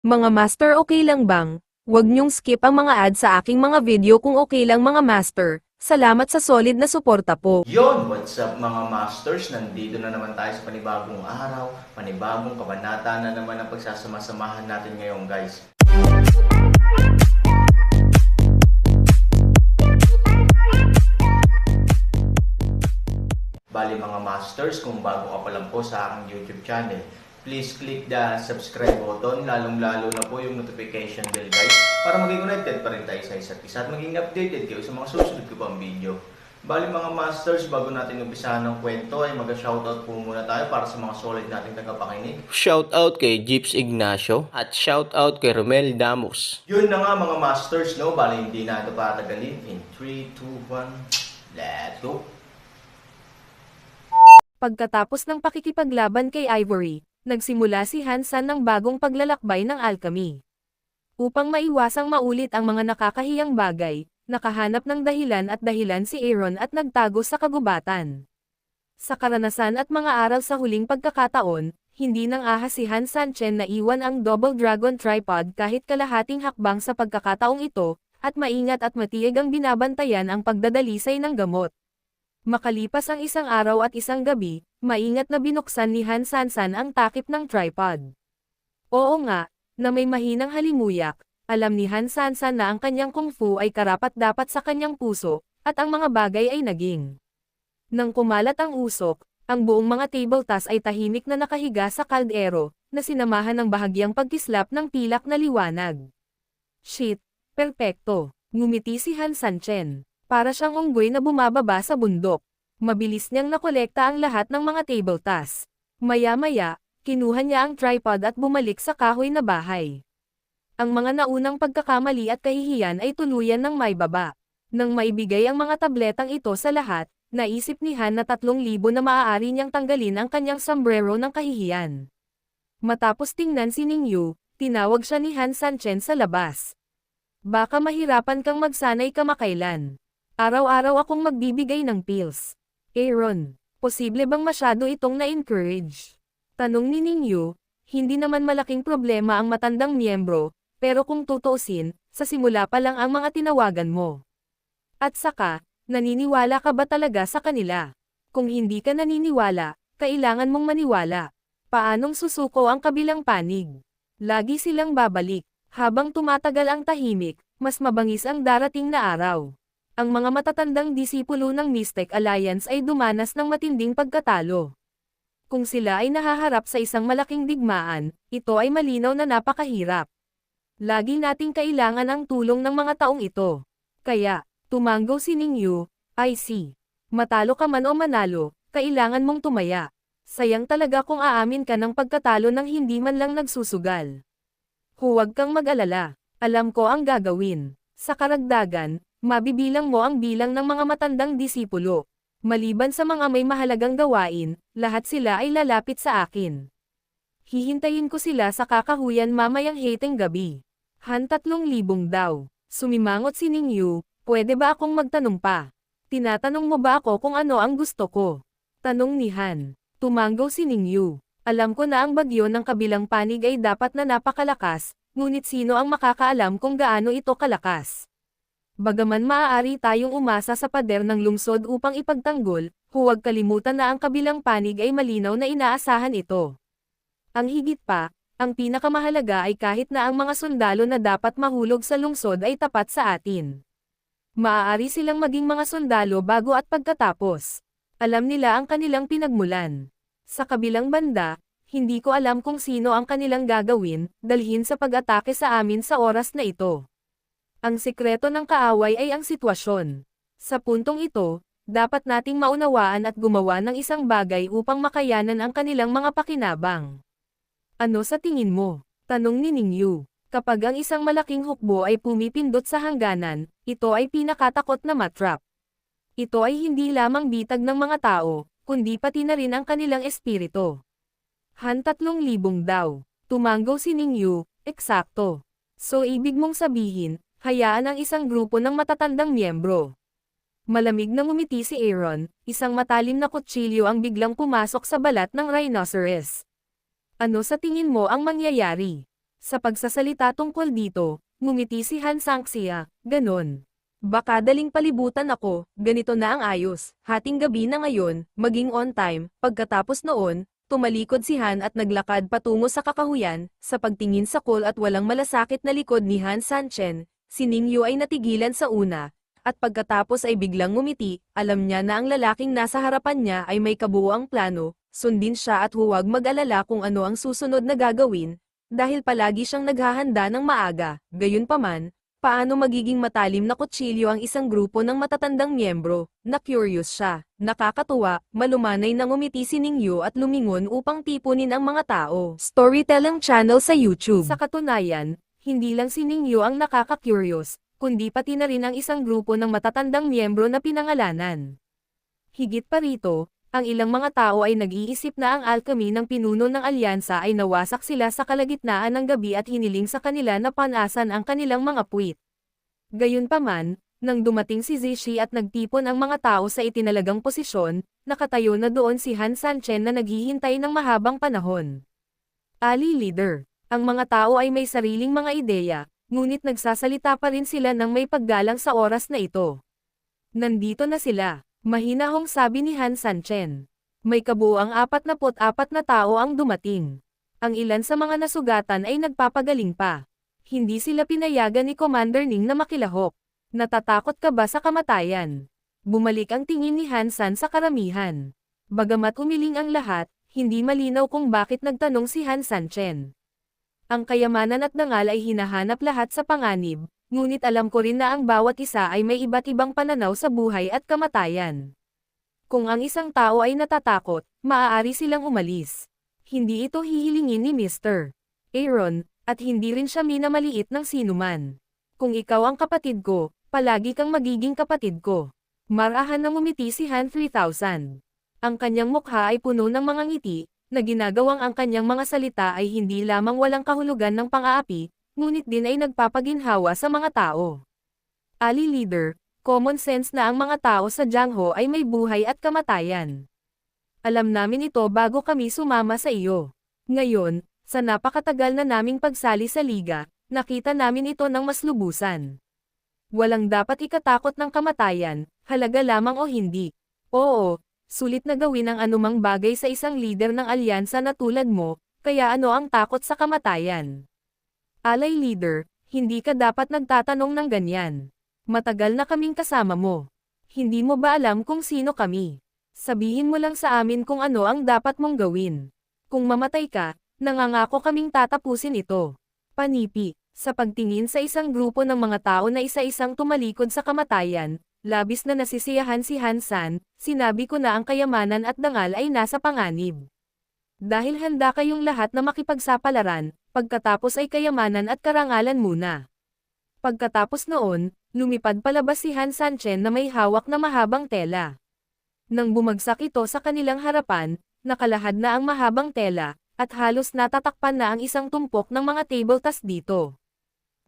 Mga master, okay lang bang? Huwag niyong skip ang mga ads sa aking mga video kung okay lang mga master. Salamat sa solid na suporta po. Yon, what's up mga masters? Nandito na naman tayo sa panibagong araw, panibagong kabanata na naman ang pagsasama-samahan natin ngayon guys. Bali mga masters, kung bago ka pa lang po sa aking YouTube channel, please click the subscribe button, lalong-lalo na po yung notification bell guys, para maging connected pa rin tayo sa isa't isa at maging updated kayo sa mga susunod ko pang video. Bali mga masters, bago natin umpisahan ng kwento ay mag-shoutout po muna tayo para sa mga solid nating tagapakinig. Shoutout kay Jeeps Ignacio at shoutout kay Romel Damos. Yun na nga mga masters, no? Bali hindi na ito patagalin. In 3, 2, 1, let's go! Pagkatapos ng pakikipaglaban kay Ivory, nagsimula si Hansan ng bagong paglalakbay ng alchemy. Upang maiwasang maulit ang mga nakakahiyang bagay, nakahanap ng dahilan si Aaron at nagtago sa kagubatan. Sa karanasan at mga aral sa huling pagkakataon, hindi nang ahas si Hansan Chen na iwan ang Double Dragon Tripod kahit kalahating hakbang sa pagkakataong ito, at maingat at matiyak ang binabantayan ang pagdadalisay ng gamot. Makalipas ang isang araw at isang gabi, maingat na binuksan ni Hansan ang takip ng tripod. Oo nga, na may mahinang halimuyak, alam ni Hansan na ang kanyang kung fu ay karapat-dapat sa kanyang puso, at ang mga bagay ay naging. Nang kumalat ang usok, ang buong mga tabletas ay tahimik na nakahiga sa kaldero, na sinamahan ng bahagyang pagkislap ng pilak na liwanag. Shit, perpekto, ngumiti si Hansan Chen. Para siyang unggoy na bumababa sa bundok. Mabilis niyang nakolekta ang lahat ng mga tabletas. Maya-maya, kinuha niya ang tripod at bumalik sa kahoy na bahay. Ang mga naunang pagkakamali at kahihiyan ay tuluyan ng maibaba. Nang maibigay ang mga tabletang ito sa lahat, naisip ni Han na 3,000 na maaari niyang tanggalin ang kanyang sombrero ng kahihiyan. Matapos tingnan si Ningyu, tinawag siya ni Hansan Chen sa labas. Baka mahirapan kang magsanay kamakailan. Araw-araw akong magbibigay ng pills. Aaron, posible bang masyado itong na-encourage? Tanong ni Ningyu, hindi naman malaking problema ang matandang miyembro, pero kung tutuusin, sa simula pa lang ang mga tinawagan mo. At saka, naniniwala ka ba talaga sa kanila? Kung hindi ka naniniwala, kailangan mong maniwala. Paanong susuko ang kabilang panig? Lagi silang babalik. Habang tumatagal ang tahimik, mas mabangis ang darating na araw. Ang mga matatandang disipulo ng Mystic Alliance ay dumanas ng matinding pagkatalo. Kung sila ay nahaharap sa isang malaking digmaan, ito ay malinaw na napakahirap. Lagi nating kailangan ang tulong ng mga taong ito. Kaya, tumanggo si Ningyu, I see. Matalo ka man o manalo, kailangan mong tumaya. Sayang talaga kung aamin ka ng pagkatalo ng hindi man lang nagsusugal. Huwag kang mag-alala, alam ko ang gagawin. Sa karagdagan, mabibilang mo ang bilang ng mga matandang disipulo. Maliban sa mga may mahalagang gawain, lahat sila ay lalapit sa akin. Hihintayin ko sila sa kakahuyan mamayang heteng gabi. Han 3,000 daw. Sumimangot si Ningyu, pwede ba akong magtanong pa? Tinatanong mo ba ako kung ano ang gusto ko? Tanong ni Han. Tumanggo si Ningyu. Alam ko na ang bagyo ng kabilang panig ay dapat na napakalakas, ngunit sino ang makakaalam kung gaano ito kalakas? Bagaman maaari tayong umasa sa pader ng lungsod upang ipagtanggol, huwag kalimutan na ang kabilang panig ay malinaw na inaasahan ito. Ang higit pa, ang pinakamahalaga ay kahit na ang mga sundalo na dapat mahulog sa lungsod ay tapat sa atin. Maaari silang maging mga sundalo bago at pagkatapos. Alam nila ang kanilang pinagmulan. Sa kabilang banda, hindi ko alam kung sino ang kanilang gagawin, dalhin sa pag-atake sa amin sa oras na ito. Ang sikreto ng kaaway ay ang sitwasyon. Sa puntong ito, dapat nating maunawaan at gumawa ng isang bagay upang makayanan ang kanilang mga pakinabang. Ano sa tingin mo? Tanong ni Ningyu. Kapag ang isang malaking hukbo ay pumipindot sa hangganan, ito ay pinakatakot na matrap. Ito ay hindi lamang bitag ng mga tao, kundi pati na rin ang kanilang espiritu. Han 3,000 daw. Tumanggo si Ningyu, eksakto. So ibig mong sabihin, hayaan ang isang grupo ng matatandang miyembro. Malamig na ngumiti si Aaron, isang matalim na kutsilyo ang biglang pumasok sa balat ng rhinoceros. Ano sa tingin mo ang mangyayari? Sa pagsasalita tungkol dito, ngumiti si Han Sang-sia, ganon. Baka daling palibutan ako, ganito na ang ayos, hating gabi na ngayon, maging on time, pagkatapos noon, tumalikod si Han at naglakad patungo sa kakahuyan, sa pagtingin sa cool at walang malasakit na likod ni Han Sanchen, si Ning Yu ay natigilan sa una, at pagkatapos ay biglang ngumiti, alam niya na ang lalaking nasa harapan niya ay may kabuuang plano, sundin siya at huwag mag-alala kung ano ang susunod na gagawin, dahil palagi siyang naghahanda ng maaga, gayunpaman, paano magiging matalim na kutsilyo ang isang grupo ng matatandang miyembro, na curious siya, nakakatuwa, malumanay na ngumiti si Ning Yu at lumingon upang tipunin ang mga tao. Storytelling channel sa YouTube. Sa katunayan, hindi lang si Ning Yu ang nakaka-curious, kundi pati na rin ang isang grupo ng matatandang miyembro na pinangalanan. Higit pa rito, ang ilang mga tao ay nag-iisip na ang alchemy ng pinuno ng alyansa ay nawasak sila sa kalagitnaan ng gabi at hiniling sa kanila na panasan ang kanilang mga puwit. Gayunpaman, nang dumating si Zishi at nagtipon ang mga tao sa itinalagang posisyon, nakatayo na doon si Han Sanchen na naghihintay ng mahabang panahon. Ali leader, ang mga tao ay may sariling mga ideya, ngunit nagsasalita pa rin sila ng may paggalang sa oras na ito. Nandito na sila. Mahinahong sabi ni Han Sanchen. May kabuuang 44 na tao ang dumating. Ang ilan sa mga nasugatan ay nagpapagaling pa. Hindi sila pinayagan ni Commander Ning na makilahok. Natatakot ka ba sa kamatayan? Bumalik ang tingin ni Han San sa karamihan. Bagamat umiling ang lahat, hindi malinaw kung bakit nagtanong si Han Sanchen. Ang kayamanan at dangal ay hinahanap lahat sa panganib. Ngunit alam ko rin na ang bawat isa ay may iba't ibang pananaw sa buhay at kamatayan. Kung ang isang tao ay natatakot, maaari silang umalis. Hindi ito hihilingin ni Mr. Aaron, at hindi rin siya minamaliit ng sinuman. Kung ikaw ang kapatid ko, palagi kang magiging kapatid ko. Marahan na ngumiti si Han 3000. Ang kanyang mukha ay puno ng mga ngiti, na ginagawang ang kanyang mga salita ay hindi lamang walang kahulugan ng pang-aapi, ngunit din ay nagpapaginhawa sa mga tao. Ali leader, common sense na ang mga tao sa Jiangho ay may buhay at kamatayan. Alam namin ito bago kami sumama sa iyo. Ngayon, sa napakatagal na naming pagsali sa liga, nakita namin ito ng mas lubusan. Walang dapat ikatakot ng kamatayan, halaga lamang o hindi. Oo, sulit na gawin ang anumang bagay sa isang leader ng alyansa na tulad mo, kaya ano ang takot sa kamatayan? Alay leader, hindi ka dapat nagtatanong ng ganyan. Matagal na kaming kasama mo. Hindi mo ba alam kung sino kami? Sabihin mo lang sa amin kung ano ang dapat mong gawin. Kung mamatay ka, nangangako kaming tatapusin ito. Panipi, sa pagtingin sa isang grupo ng mga tao na isa-isang tumalikod sa kamatayan, labis na nasisiyahan si Han San, sinabi ko na ang kayamanan at dangal ay nasa panganib. Dahil handa kayong lahat na makipagsapalaran, pagkatapos ay kayamanan at karangalan muna. Pagkatapos noon, lumipad palabas si Han Sanchen na may hawak na mahabang tela. Nang bumagsak ito sa kanilang harapan, nakalahad na ang mahabang tela, at halos natatakpan na ang isang tumpok ng mga tabletas dito.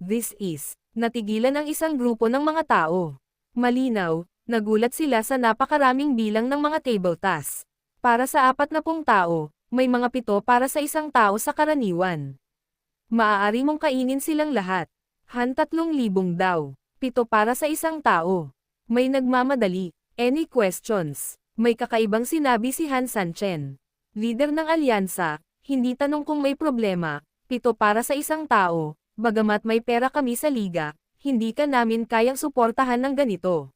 This is, natigilan ang isang grupo ng mga tao. Malinaw, nagulat sila sa napakaraming bilang ng mga tabletas. Para sa 40 tao, may mga 7 para sa isang tao sa karaniwan. Maaari mong kainin silang lahat. Han 3,000 daw. 7 para sa isang tao. May nagmamadali. Any questions? May kakaibang sinabi si Han Sanchen. Leader ng alyansa, hindi tanong kung may problema. 7 para sa isang tao. Bagamat may pera kami sa liga, hindi ka namin kayang suportahan ng ganito.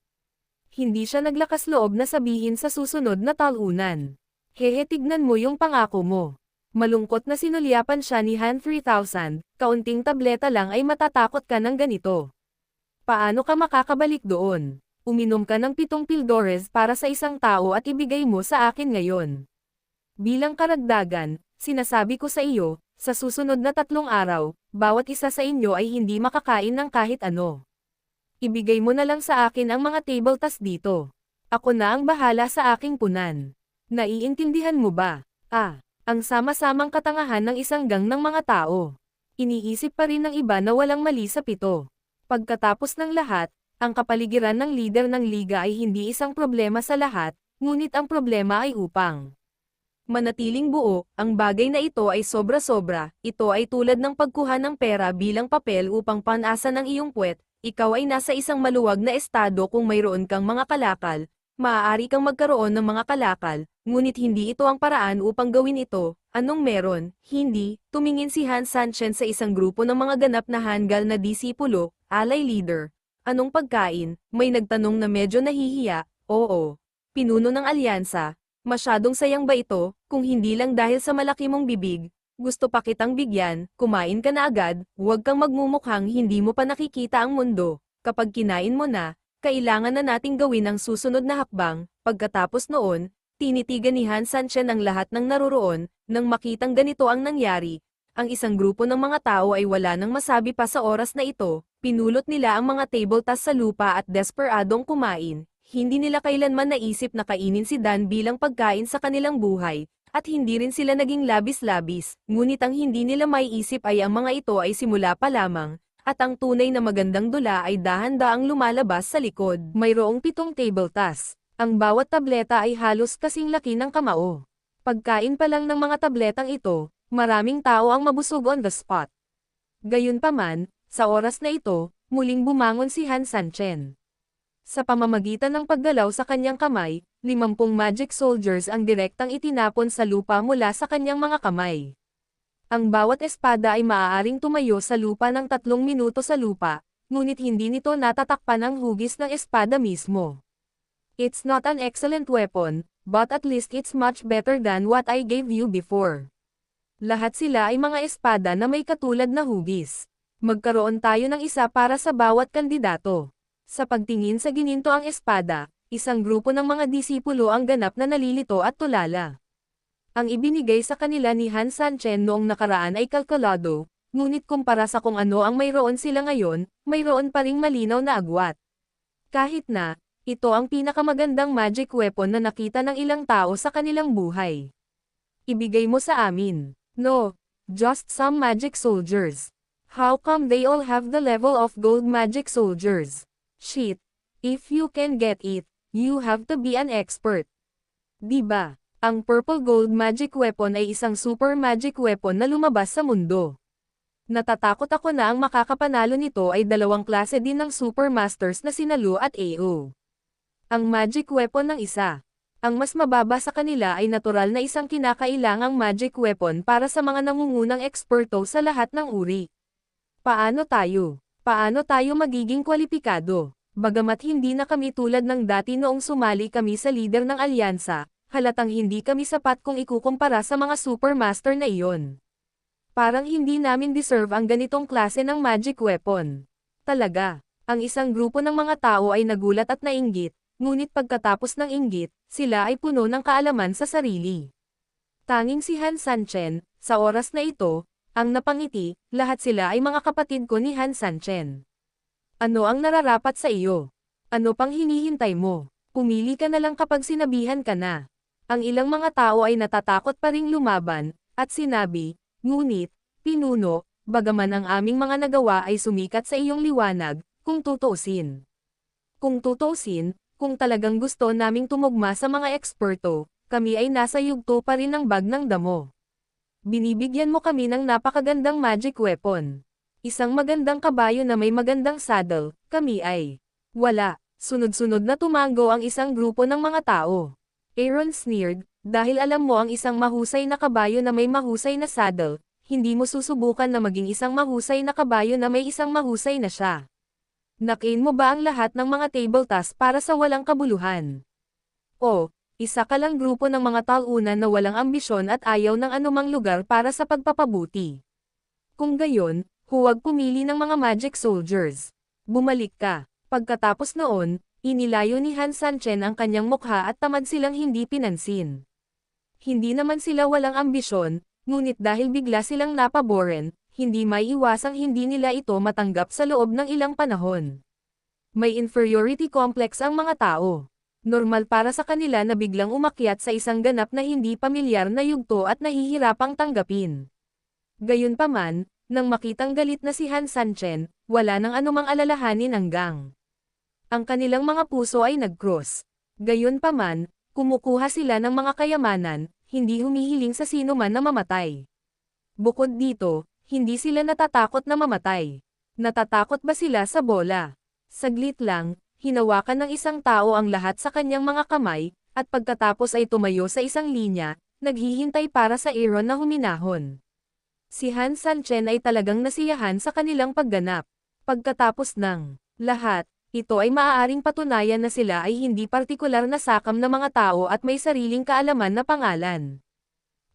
Hindi siya naglakas loob na sabihin sa susunod na talunan. Hehe, tignan mo yung pangako mo. Malungkot na sinulyapan siya ni Han 3000, kaunting tableta lang ay matatakot ka ng ganito. Paano ka makakabalik doon? Uminom ka ng 7 pildores para sa isang tao at ibigay mo sa akin ngayon. Bilang karagdagan, sinasabi ko sa iyo, sa susunod na 3 araw, bawat isa sa inyo ay hindi makakain ng kahit ano. Ibigay mo na lang sa akin ang mga tabletas dito. Ako na ang bahala sa aking punan. Naiintindihan mo ba? Ang sama-samang katangahan ng isang gang ng mga tao. Iniisip pa rin ng iba na walang mali sa 7. Pagkatapos ng lahat, ang kapaligiran ng leader ng liga ay hindi isang problema sa lahat, ngunit ang problema ay upang Manatiling buo, ang bagay na ito ay sobra-sobra, ito ay tulad ng pagkuha ng pera bilang papel upang panasa ng iyong puwet, ikaw ay nasa isang maluwag na estado kung mayroon kang mga kalakal, maaari kang magkaroon ng mga kalakal, ngunit hindi ito ang paraan upang gawin ito. Anong meron? Hindi, tumingin si Hans Sanchen sa isang grupo ng mga ganap na hanggal na disipulo, alay leader. Anong pagkain? May nagtanong na medyo nahihiya. Oo. Pinuno ng alyansa. Masyadong sayang ba ito, kung hindi lang dahil sa malaki mong bibig? Gusto pa kitang bigyan, kumain ka na agad, huwag kang magmumukhang hindi mo pa nakikita ang mundo. Kapag kinain mo na, kailangan na nating gawin ang susunod na hakbang. Pagkatapos noon, tinitigan ni Han Sanchen ang lahat ng naroroon, nang makitang ganito ang nangyari. Ang isang grupo ng mga tao ay wala nang masabi pa sa oras na ito, pinulot nila ang mga tabletas sa lupa at desperadong kumain. Hindi nila kailanman naisip na kainin si Dan bilang pagkain sa kanilang buhay, at hindi rin sila naging labis-labis, ngunit ang hindi nila maiisip ay ang mga ito ay simula pa lamang, at ang tunay na magandang dula ay dahan-daang lumalabas sa likod. Mayroong 7 tabletas. Ang bawat tableta ay halos kasing laki ng kamao. Pagkain pa lang ng mga tabletang ito, maraming tao ang mabusog on the spot. Gayunpaman, sa oras na ito, muling bumangon si Han Sanchen. Sa pamamagitan ng paggalaw sa kanyang kamay, 50 magic soldiers ang direktang itinapon sa lupa mula sa kanyang mga kamay. Ang bawat espada ay maaaring tumayo sa lupa ng 3 minuto sa lupa, ngunit hindi nito natatakpan ang hugis ng espada mismo. It's not an excellent weapon, but at least it's much better than what I gave you before. Lahat sila ay mga espada na may katulad na hugis. Magkaroon tayo ng isa para sa bawat kandidato. Sa pagtingin sa gininto ang espada, isang grupo ng mga disipulo ang ganap na nalilito at tulala. Ang ibinigay sa kanila ni Han Sanchen noong nakaraan ay kalkulado, ngunit kumpara sa kung ano ang mayroon sila ngayon, mayroon pa ring malinaw na agwat. Kahit na, ito ang pinakamagandang magic weapon na nakita ng ilang tao sa kanilang buhay. Ibigay mo sa amin. No, just some magic soldiers. How come they all have the level of gold magic soldiers? Shit, if you can get it, you have to be an expert. Diba, ang purple gold magic weapon ay isang super magic weapon na lumabas sa mundo. Natatakot ako na ang makakapanalo nito ay 2 klase din ng super masters na sina Lu at AO. Ang magic weapon ng isa. Ang mas mababa sa kanila ay natural na isang kinakailangang magic weapon para sa mga nangungunang eksperto sa lahat ng uri. Paano tayo? Paano tayo magiging kwalipikado? Bagamat hindi na kami tulad ng dati noong sumali kami sa leader ng alyansa, halatang hindi kami sapat kung ikukumpara sa mga supermaster na iyon. Parang hindi namin deserve ang ganitong klase ng magic weapon. Talaga, ang isang grupo ng mga tao ay nagulat at nainggit, ngunit pagkatapos ng inggit, sila ay puno ng kaalaman sa sarili. Tanging si Han Sanchen, sa oras na ito, ang napangiti, lahat sila ay mga kapatid ko ni Han Sanchen. Ano ang nararapat sa iyo? Ano pang hinihintay mo? Pumili ka na lang kapag sinabihan ka na. Ang ilang mga tao ay natatakot pa ring lumaban, at sinabi, ngunit, pinuno, bagaman ang aming mga nagawa ay sumikat sa iyong liwanag, kung tutuusin. Kung tutuusin, kung talagang gusto naming tumugma sa mga eksperto, kami ay nasa yugto pa rin ng bag ng damo. Binibigyan mo kami ng napakagandang magic weapon. Isang magandang kabayo na may magandang saddle, kami ay wala. Sunod-sunod na tumango ang isang grupo ng mga tao. Aaron sneered, dahil alam mo ang isang mahusay na kabayo na may mahusay na saddle, hindi mo susubukan na maging isang mahusay na kabayo na may isang mahusay na siya. Nakain mo ba ang lahat ng mga table tasks para sa walang kabuluhan? O, isa ka lang grupo ng mga talunan na walang ambisyon at ayaw ng anumang lugar para sa pagpapabuti. Kung gayon, huwag pumili ng mga magic soldiers. Bumalik ka. Pagkatapos noon, inilayo ni Han Sanchen ang kanyang mukha at tamad silang hindi pinansin. Hindi naman sila walang ambisyon, ngunit dahil bigla silang napaboren, hindi maiiwasang hindi nila ito matanggap sa loob ng ilang panahon. May inferiority complex ang mga tao. Normal para sa kanila na biglang umakyat sa isang ganap na hindi pamilyar na yugto at nahihirapang tanggapin. Gayunpaman, nang makitang galit na si Han Sanchen, wala nang anumang alalahanin ang gang. Ang kanilang mga puso ay nag-cross. Gayunpaman, kumukuha sila ng mga kayamanan, hindi humihiling sa sino man na mamatay. Bukod dito, hindi sila natatakot na mamatay. Natatakot ba sila sa bola? Saglit lang, hinawakan ng isang tao ang lahat sa kanyang mga kamay, at pagkatapos ay tumayo sa isang linya, naghihintay para sa Aaron na huminahon. Si Han Sanchen ay talagang nasiyahan sa kanilang pagganap. Pagkatapos ng lahat, ito ay maaaring patunayan na sila ay hindi partikular na sakam na mga tao at may sariling kaalaman na pangalan.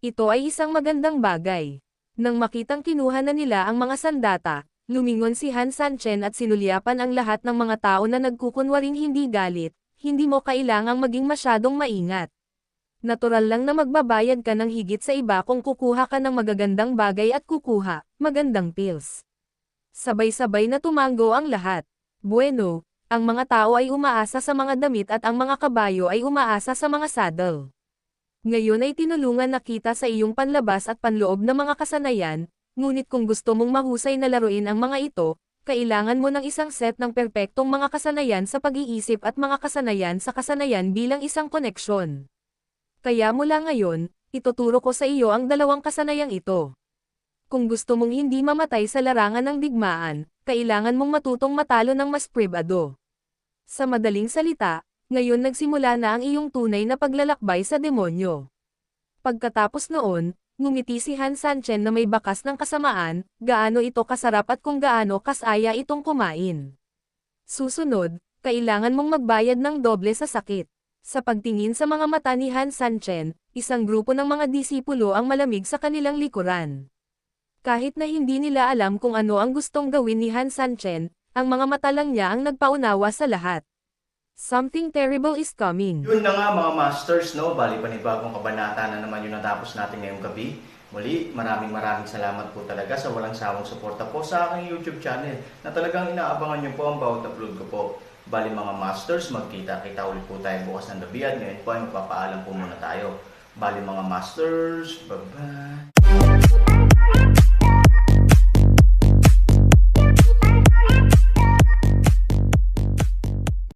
Ito ay isang magandang bagay. Nang makitang kinuha na nila ang mga sandata, lumingon si Han Sanchen at sinulyapan ang lahat ng mga tao na nagkukunwaring hindi galit, hindi mo kailangang maging masyadong maingat. Natural lang na magbabayad ka ng higit sa iba kung kukuha ka ng magagandang bagay at kukuha, magandang pills. Sabay-sabay na tumango ang lahat. Bueno, ang mga tao ay umaasa sa mga damit at ang mga kabayo ay umaasa sa mga saddle. Ngayon ay tinulungan na kita sa iyong panlabas at panloob na mga kasanayan, ngunit kung gusto mong mahusay na laruin ang mga ito, kailangan mo ng isang set ng perpektong mga kasanayan sa pag-iisip at mga kasanayan sa kasanayan bilang isang koneksyon. Kaya mula ngayon, ituturo ko sa iyo ang dalawang kasanayang ito. Kung gusto mong hindi mamatay sa larangan ng digmaan, kailangan mong matutong matalo ng mas pribado. Sa madaling salita, ngayon nagsimula na ang iyong tunay na paglalakbay sa demonyo. Pagkatapos noon, ngumiti si Han Sanchen na may bakas ng kasamaan, gaano ito kasarap at kung gaano kasaya itong kumain. Susunod, kailangan mong magbayad ng doble sa sakit. Sa pagtingin sa mga mata ni Han Sanchen, isang grupo ng mga disipulo ang malamig sa kanilang likuran. Kahit na hindi nila alam kung ano ang gustong gawin ni Han Sanchen, ang mga mata lang niya ang nagpaunawa sa lahat. Something terrible is coming. Yun na nga mga masters, no? Bali panibagong kabanata na naman yung natapos natin ngayong gabi. Muli, maraming salamat po talaga sa walang sawang suporta po sa aking YouTube channel na talagang inaabangan nyo po ang bawat upload ko po. Bali mga masters, magkita-kita ulit po tayo bukas ng gabi at ngayon po ay magpapaalam po muna tayo. Bali mga masters, bye-bye!